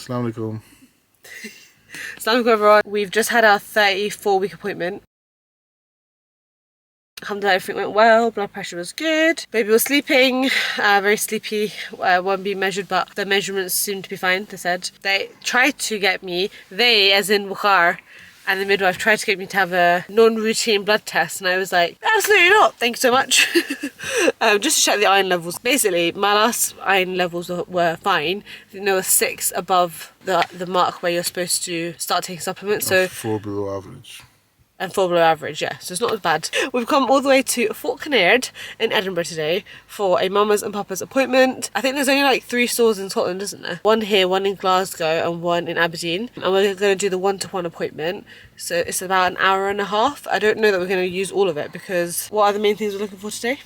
Salaam alaikum. Salaam alaikum everyone. We've just had our 34-week appointment. Alhamdulillah, everything went well, blood pressure was good. Baby was sleeping, very sleepy, won't be measured, but the measurements seemed to be fine, they said. They tried to get me, they as in Waqaar, and the midwife tried to get me to have a non-routine blood test, and I was like, absolutely not, thank you so much. Just to check the iron levels. Basically, my last iron levels were fine. I think there were 6 above the mark where you're supposed to start taking supplements. So 4 below average. And 4 below average, yeah, so it's not as bad. We've come all the way to Fort Kinnaird in Edinburgh today for a Mamas and Papas appointment. I think there's only like 3 stores in Scotland, isn't there? One here, one in Glasgow and one in Aberdeen. And we're going to do the one-to-one appointment. So it's about an hour and a half. I don't know that we're going to use all of it because what are the main things we're looking for today?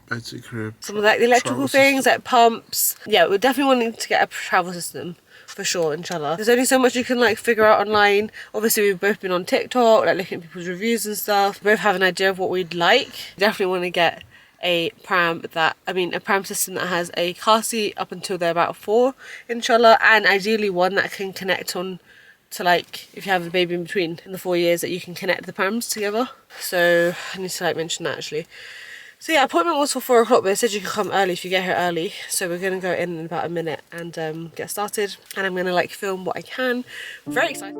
Basic crib. Some of like the electrical things, like pumps. Yeah, we're definitely wanting to get a travel system. For sure, inshallah. There's only so much you can like figure out online. Obviously we've both been on TikTok, like looking at people's reviews and stuff. We both have an idea of what we'd like. Definitely want to get a pram a pram system that has a car seat up until they're about 4, inshallah, and ideally one that can connect on to, like, if you have a baby in between in the 4 years, that you can connect the prams together. So I need to like mention that actually. So yeah, appointment was for 4 o'clock, but it said you can come early if you get here early. So we're going to go in about a minute and get started. And I'm going to like film what I can. I'm very excited.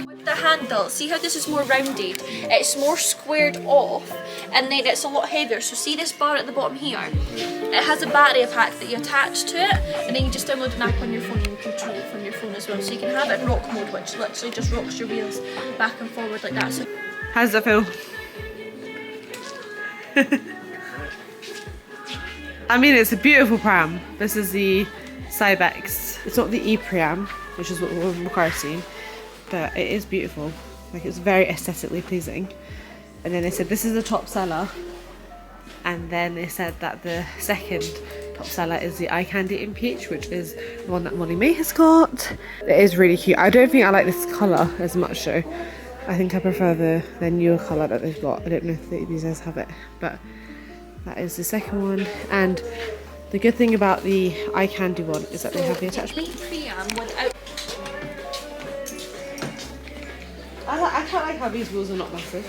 With the handle, see how this is more rounded? It's more squared off and then it's a lot heavier. So see this bar at the bottom here? It has a battery pack that you attach to it, and then you just download an app on your phone and you control it from your phone as well. So you can have it in rock mode, which literally just rocks your wheels back and forward like that. So how does that feel? I mean, it's a beautiful pram. This is the Smyths. It's not the Prams, which is what Waqaar's seen, but it is beautiful. Like, it's very aesthetically pleasing. And then they said this is the top seller. And then they said that the second top seller is the eye candy in peach, which is the one that Molly May has got. It is really cute. I don't think I like this colour as much though. I think I prefer the newer colour that they've got. I don't know if these guys have it, but that is the second one. And the good thing about the eye candy one is that they have the attachment. I quite like how these wheels are not massive.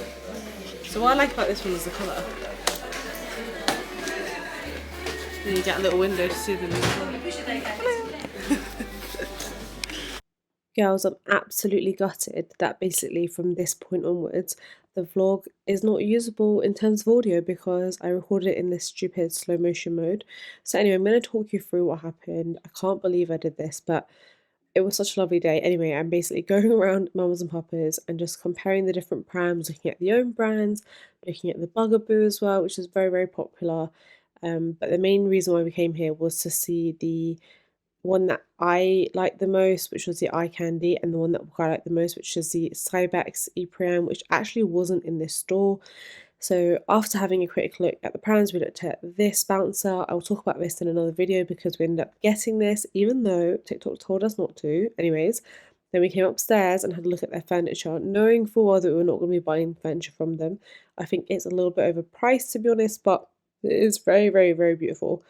So what I like about this one is the colour. Then you get a little window to see them as well. Girls, I'm absolutely gutted that basically from this point onwards the vlog is not usable in terms of audio because I recorded it in this stupid slow motion mode. So anyway, I'm going to talk you through what happened. I can't believe I did this, but it was such a lovely day. Anyway, I'm basically going around Mamas and Papas and just comparing the different prams, looking at the own brands, looking at the Bugaboo as well, which is very, very popular. But the main reason why we came here was to see the one that I liked the most, which was the eye candy, and the one that I liked the most, which is the Smyths Pram, which actually wasn't in this store. So after having a quick look at the prams, we looked at this bouncer. I'll talk about this in another video because we ended up getting this, even though TikTok told us not to. Anyways, then we came upstairs and had a look at their furniture, knowing full well that we were not going to be buying furniture from them. I think it's a little bit overpriced, to be honest, but it is very, very, very beautiful.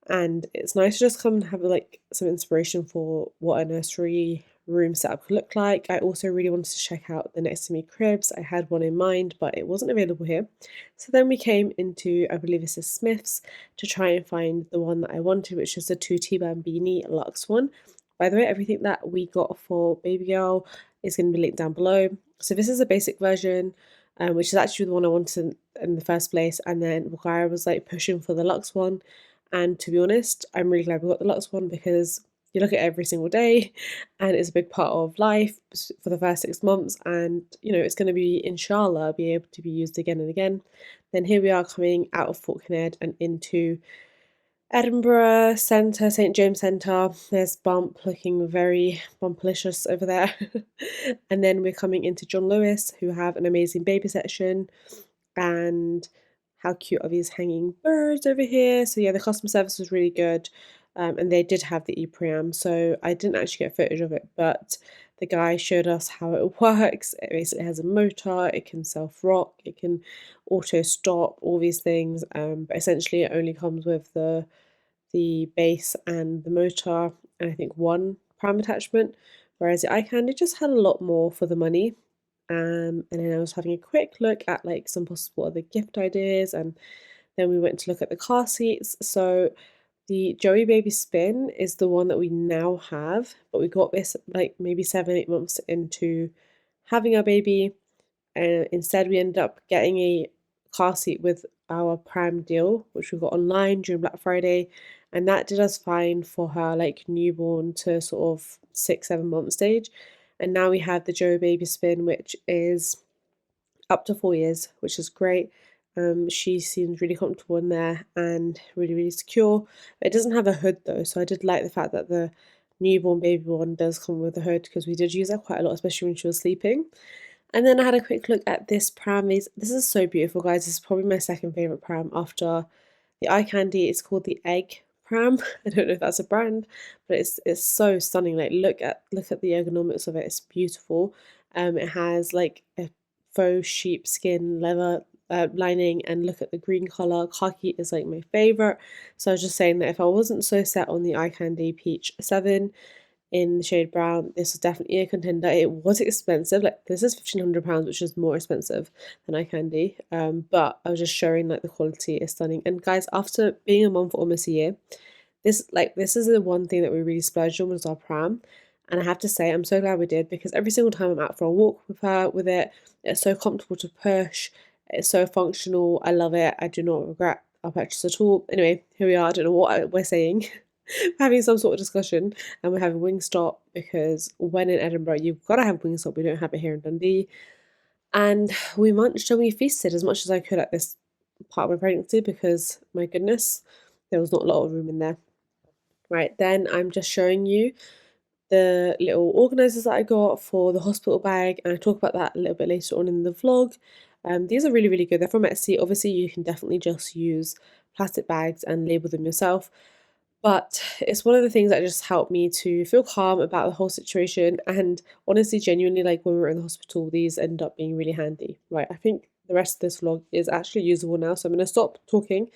And it's nice to just come and have like some inspiration for what a nursery room setup could look like. I also really wanted to check out the next to me cribs. I had one in mind, but it wasn't available here. So then we came into, I believe this is Smyths, to try and find the one that I wanted, which is the Tutti Bambini Luxe one. By the way, everything that we got for baby girl is going to be linked down below. So this is a basic version, which is actually the one I wanted in the first place, and then Waqaar was like pushing for the Luxe one. And to be honest, I'm really glad we got the Luxe one because you look at it every single day and it's a big part of life for the first 6 months, and you know it's going to be, inshallah, be able to be used again and again. Then here we are coming out of Fort Kinnaird and into Edinburgh Centre, St James Centre. There's Bump looking very bumpalicious over there. And then we're coming into John Lewis, who have an amazing baby section. And how cute are these hanging birds over here? So yeah, the customer service was really good. And they did have the Pram, so I didn't actually get footage of it, but the guy showed us how it works. It basically has a motor, it can self-rock, it can auto stop, all these things, but essentially it only comes with the base and the motor, and I think one pram attachment, whereas the eye candy just had a lot more for the money. And then I was having a quick look at like some possible other gift ideas, and then we went to look at the car seats. So the Joey Baby Spin is the one that we now have, but we got this like maybe 7-8 months into having our baby, and instead we ended up getting a car seat with our Prime deal, which we got online during Black Friday, and that did us fine for her like newborn to sort of 6-7 month stage. And now we have the Joey Baby Spin, which is up to 4 years, which is great. She seems really comfortable in there and really, really secure. It doesn't have a hood though, so I did like the fact that the newborn baby one does come with a hood, because we did use that quite a lot, especially when she was sleeping. And then I had a quick look at this pram. This is so beautiful, guys. This is probably my second favourite pram after the eye candy. It's called the Egg Pram. I don't know if that's a brand, but it's so stunning. Like look at the ergonomics of it. It's beautiful. It has like a faux sheepskin leather lining, and look at the green colour. Khaki is like my favourite. So I was just saying that if I wasn't so set on the eye candy Peach 7 in the shade brown, this was definitely a contender. It was expensive, like this is £1,500, which is more expensive than eye candy, but I was just showing like the quality is stunning. And guys, after being a mum for almost a year, this is the one thing that we really splurged on, was our pram. And I have to say, I'm so glad we did, because every single time I'm out for a walk with her with it, it's so comfortable to push, it's so functional. I love it. I do not regret our purchase at all. Anyway, here we are. I don't know what we're saying. We're having some sort of discussion, and we're having Wingstop, because when in Edinburgh you've got to have Wingstop. We don't have it here in Dundee. And we munched and we feasted as much as I could at this part of my pregnancy, because my goodness, there was not a lot of room in there. Right, then I'm just showing you the little organisers that I got for the hospital bag, and I talk about that a little bit later on in the vlog. These are really, really good. They're from Etsy. Obviously you can definitely just use plastic bags and label them yourself, but it's one of the things that just helped me to feel calm about the whole situation. And honestly, genuinely, like when we were in the hospital, these end up being really handy. Right, I think the rest of this vlog is actually usable now, so I'm going to stop talking.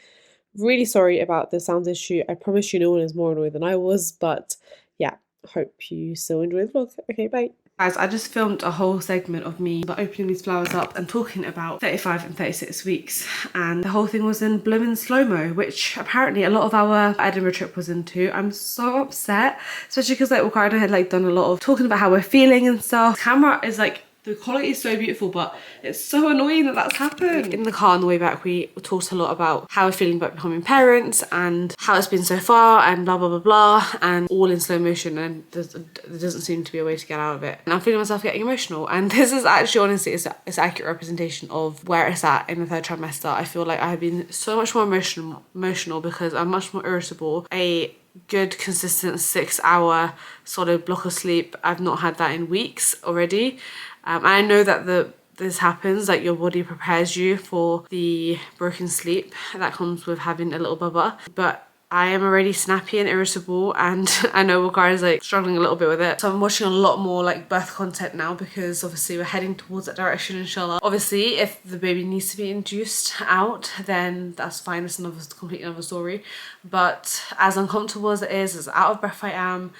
Really sorry about the sound issue. I promise you no one is more annoyed than I was, but yeah, hope you still enjoy the vlog. Okay, bye. Guys, I just filmed a whole segment of me opening these flowers up and talking about 35 and 36 weeks, and the whole thing was in blooming slow-mo, which apparently a lot of our Edinburgh trip was into. I'm so upset, especially because like Waqaar and I had like done a lot of talking about how we're feeling and stuff. The camera is like, the quality is so beautiful, but it's so annoying that that's happened. In the car on the way back, we talked a lot about how we're feeling about becoming parents and how it's been so far and blah, blah, blah, blah, and all in slow motion, and there doesn't seem to be a way to get out of it. And I'm feeling myself getting emotional, and this is actually, honestly, it's an accurate representation of where it's at in the third trimester. I feel like I have been so much more emotional because I'm much more irritable. A good consistent 6-hour solid block of sleep, I've not had that in weeks already. I know that this happens, like your body prepares you for the broken sleep that comes with having a little bubba, but I am already snappy and irritable, and I know Waqaar is like struggling a little bit with it. So I'm watching a lot more like birth content now, because obviously we're heading towards that direction, inshallah. Obviously if the baby needs to be induced out, then that's fine, it's completely another story. But as uncomfortable as it is, as out of breath I am,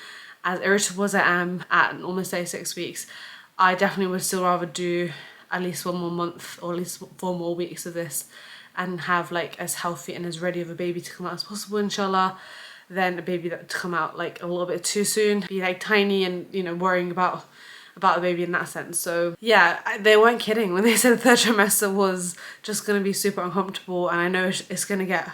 as irritable as I am at almost 36 weeks, I definitely would still rather do at least 1 more month or at least 4 more weeks of this and have like as healthy and as ready of a baby to come out as possible, inshallah, than a baby that to come out like a little bit too soon, be like tiny and, you know, worrying about the baby in that sense. So yeah, they weren't kidding when they said the third trimester was just going to be super uncomfortable, and I know it's going to get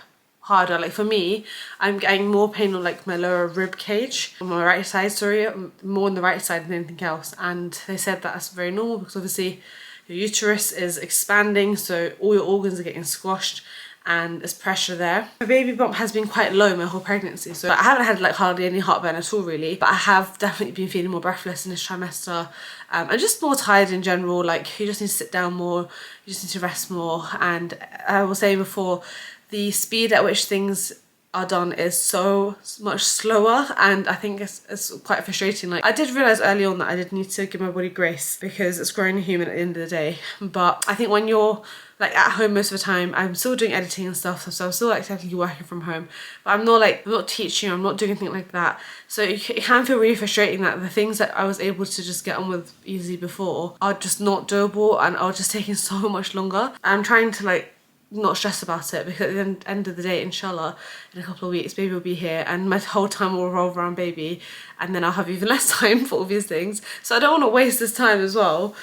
harder. Like for me, I'm getting more pain on like my lower rib cage on my right side, sorry, more on the right side than anything else, and they said that that's very normal because obviously your uterus is expanding, so all your organs are getting squashed and there's pressure there. My baby bump has been quite low my whole pregnancy, so I haven't had like hardly any heartburn at all really, but I have definitely been feeling more breathless in this trimester, and just more tired in general. Like you just need to sit down more, you just need to rest more. And I was saying before, the speed at which things are done is so much slower, and I think it's quite frustrating. Like, I did realise early on that I did need to give my body grace because it's growing a human at the end of the day, but I think when you're like at home most of the time, I'm still doing editing and stuff, so I'm still like technically working from home, but I'm not teaching, I'm not doing anything like that, so it can feel really frustrating that the things that I was able to just get on with easily before are just not doable and are just taking so much longer. I'm trying to like not stress about it, because at the end of the day, inshallah, in a couple of weeks baby will be here and my whole time will revolve around baby, and then I'll have even less time for all these things, so I don't want to waste this time as well.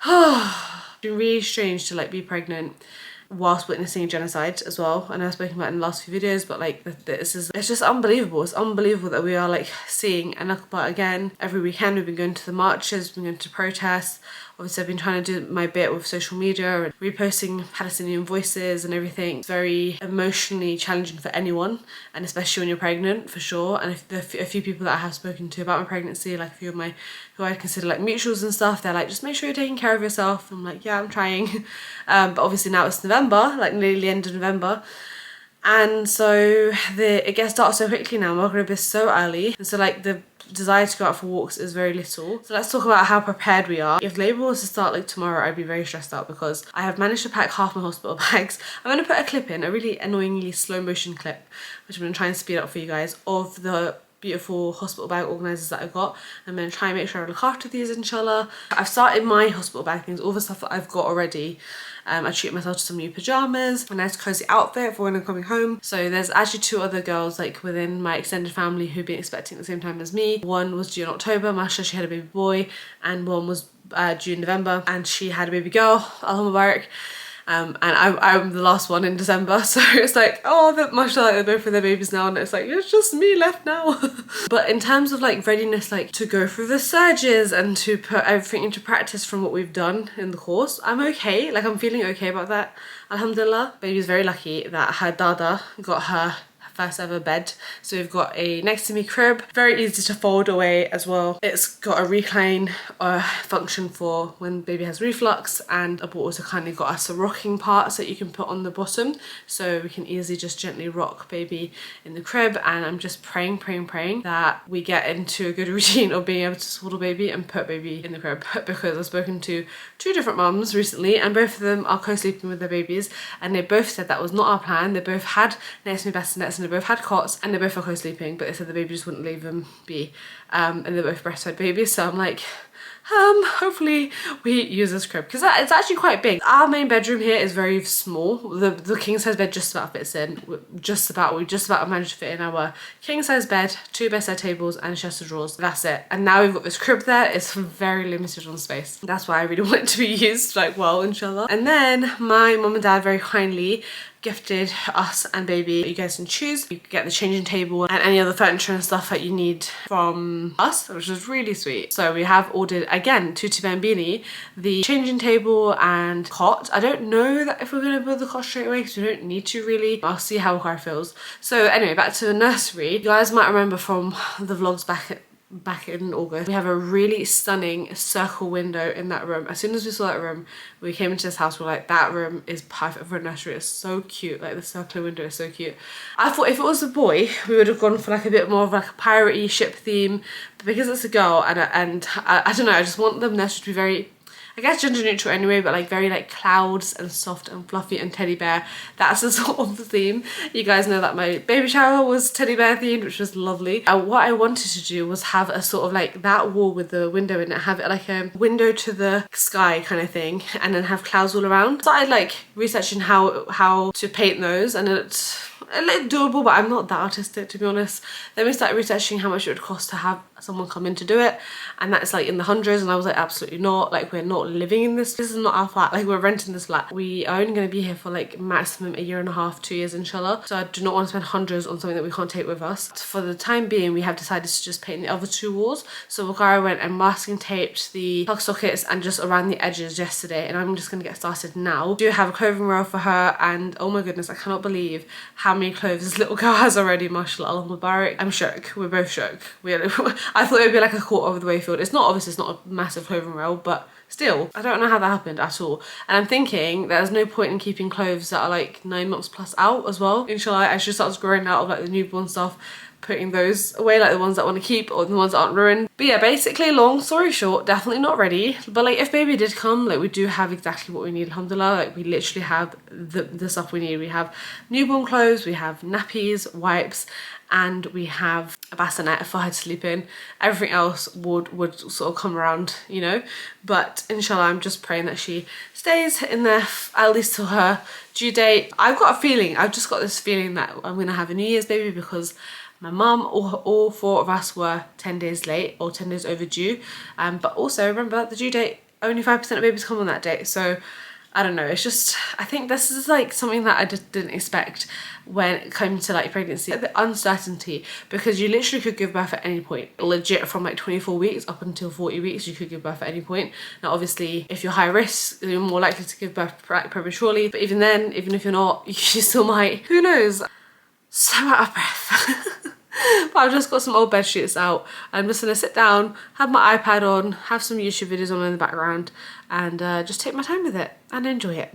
It's been really strange to like be pregnant whilst witnessing genocide as well. I know I've spoken about it in the last few videos, but like it's just unbelievable. It's unbelievable that we are like seeing an Akbar again. Every weekend we've been going to the marches, we've been going to protests. Obviously I've been trying to do my bit with social media and reposting Palestinian voices and everything. It's very emotionally challenging for anyone, and especially when you're pregnant, for sure. And if a few people that I have spoken to about my pregnancy, like a few of my, who I consider like mutuals and stuff, they're like, just make sure you're taking care of yourself. I'm like, yeah, I'm trying. But obviously now it's November, like nearly the end of November. And so it gets dark so quickly now. Maghrib is so early, and so like the desire to go out for walks is very little. So let's talk about how prepared we are. If labour was to start like tomorrow, I'd be very stressed out because I have managed to pack half my hospital bags. I'm going to put a clip in, a really annoyingly slow motion clip, which I'm going to try and speed up for you guys, of the beautiful hospital bag organisers that I got. I'm going to try and make sure I look after these, inshallah. I've started my hospital bag things, all the stuff that I've got already. I treated myself to some new pyjamas, a nice cozy outfit for when I'm coming home. So there's actually 2 other girls like within my extended family who've been expecting at the same time as me. One was due in October, Masha, she had a baby boy, and one was due in November and she had a baby girl, Alhamdulillah Mubarak. And I'm the last one in December, so it's like, oh, mashallah, they're both with their babies now, and it's like, it's just me left now. But in terms of like readiness, like to go through the surges and to put everything into practice from what we've done in the course, I'm okay. Like, I'm feeling okay about that, alhamdulillah. Baby's very lucky that her dada got her first ever bed. So we've got a next to me crib, very easy to fold away as well. It's got a recline function for when baby has reflux, and I've also kindly got us a rocking part so that you can put on the bottom, so we can easily just gently rock baby in the crib. And I'm just praying that we get into a good routine of being able to swaddle baby and put baby in the crib, because I've spoken to 2 different mums recently and both of them are co-sleeping with their babies, and they both said that was not our plan. They both had next to me bassinets and they both had cots and they both are co-sleeping, but they said the baby just wouldn't leave them be, and they're both breastfed babies. So I'm like, hopefully we use this crib, because it's actually quite big. Our main bedroom here is very small. The king size bed just about fits in. We just about managed to fit in our king size bed, 2 bedside tables and a chest of drawers. That's it. And now we've got this crib there. It's very limited on space. That's why I really want it to be used like well, inshallah. And then my mum and dad very kindly gifted us and baby. You guys can choose. You can get the changing table and any other furniture and stuff that you need from us, which is really sweet. So we have ordered, again, Tutti Bambini, the changing table and cot. I don't know that if we're going to build the cot straight away, because we don't need to really. I'll see how Waqaar feels. So anyway, back to the nursery. You guys might remember from the vlogs back in August, we have a really stunning circle window in that room. As soon as we saw that room, we came into this house, we're like, that room is perfect for a nursery. It's so cute, like the circular window is so cute. I thought if it was a boy, we would have gone for like a bit more of like a pirate-y ship theme, but because it's a girl, and I don't know, I just want the nursery to be very, I guess, gender neutral anyway, but like very like clouds and soft and fluffy and teddy bear. That's the sort of the theme. You guys know that my baby shower was teddy bear themed, which was lovely. And what I wanted to do was have a sort of like that wall with the window in it, have it like a window to the sky kind of thing, and then have clouds all around. So I like researching how to paint those, and it's a little doable, but I'm not that artistic, to be honest. Then we started researching how much it would cost to have someone come in to do it, and that's like in the hundreds, and I was like, absolutely not. Like, we're not living in this is not our flat, like we're renting this flat. We are only going to be here for like maximum 1.5 years, 2 years, inshallah. So I do not want to spend hundreds on something that we can't take with us. For the time being, we have decided to just paint the other 2 walls. So Waqaar went and masking taped the plug sockets and just around the edges yesterday, and I'm just going to get started now. I do have a clothing rail for her, and oh my goodness, I cannot believe how many clothes this little girl has already, mashallah, Allah Mubarak. I'm shook. We're both shook. I thought it would be like a quarter of the way filled. It's not, obviously it's not a massive clothing rail, but still, I don't know how that happened at all. And I'm thinking there's no point in keeping clothes that are like 9 months plus out as well. Inshallah, as she starts growing out of like the newborn stuff, putting those away, like the ones that I want to keep or the ones that aren't ruined. But yeah, basically, long story short, definitely not ready. But like if baby did come, like we do have exactly what we need, alhamdulillah. Like we literally have the stuff we need. We have newborn clothes, we have nappies, wipes, and we have a bassinet for her to sleep in. Everything else would sort of come around, you know. But inshallah, I'm just praying that she stays in there at least till her due date. I've got a feeling, I've just got this feeling that I'm gonna have a New Year's baby because my mum, all 4 of us were 10 days late or 10 days overdue. But also remember the due date, only 5% of babies come on that date. So I don't know, it's just, I think this is like something that I just didn't expect when it came to like pregnancy. The uncertainty, because you literally could give birth at any point. Legit from like 24 weeks up until 40 weeks, you could give birth at any point. Now obviously, if you're high risk, you're more likely to give birth prematurely. But even then, even if you're not, you still might. Who knows? So out of breath. But I've just got some old bed sheets out. I'm just gonna sit down, have my iPad on, have some YouTube videos on in the background, and just take my time with it and enjoy it.